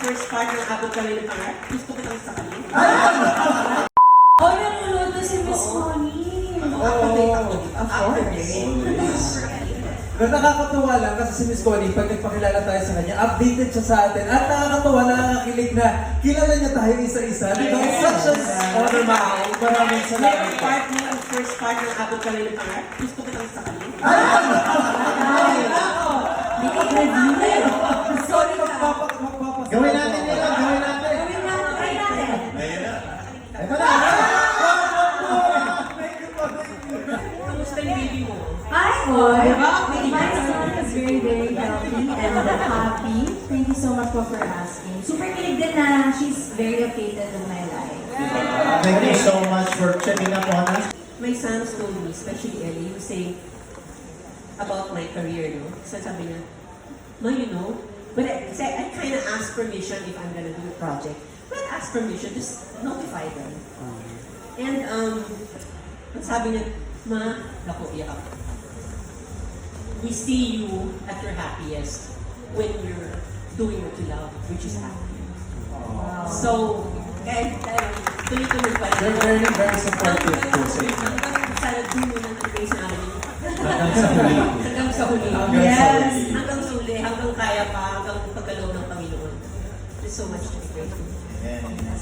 first part ng Abot Kami ng Pangarap. Gusto ko lang sa kanya. Oh, nanonood na si Miss Connie. After day. Pero nakakatuwa lang kasi si Miss Connie, pag nagpakilala tayo sa kanya, updated siya sa atin. At nakakatuwa, nakakakilig na kilala niya tayo isa-isa. It's such an honor, ma'am. Maraming salamat. First part ng Abot Kami ng Pangarap. Gusto ko lang sa kanya. Sorry, magpapas. Gawin natin yun, gawin natin. Ito na. Kamusta yung baby mo? Hi, boy. My son is very, very healthy and happy. Thank you so much for asking. Super kilig din na she's very updated with my life. Thank you so much for checking up on us. My sons told me, especially Ellie, he was saying about my career, no? So sabi niya, Ma, you know, but I kind of ask permission if I'm gonna do a project. But ask permission, just notify them. And ang sabi niya, Ma, naku, iyak ako. We see you at your happiest when you're doing what you love, which is happy. So, and tuloy-tuloy pa rin. They're very, very supportive po sa inyo. Sana dulo ng face namin. Hanggang sa huli. Hanggang sa huli. Hanggang sa Yes. huli. Hanggang sa huli. Hanggang kaya pa. Hanggang pagkaloob ng Panginoon. There's so much to be grateful. Amen.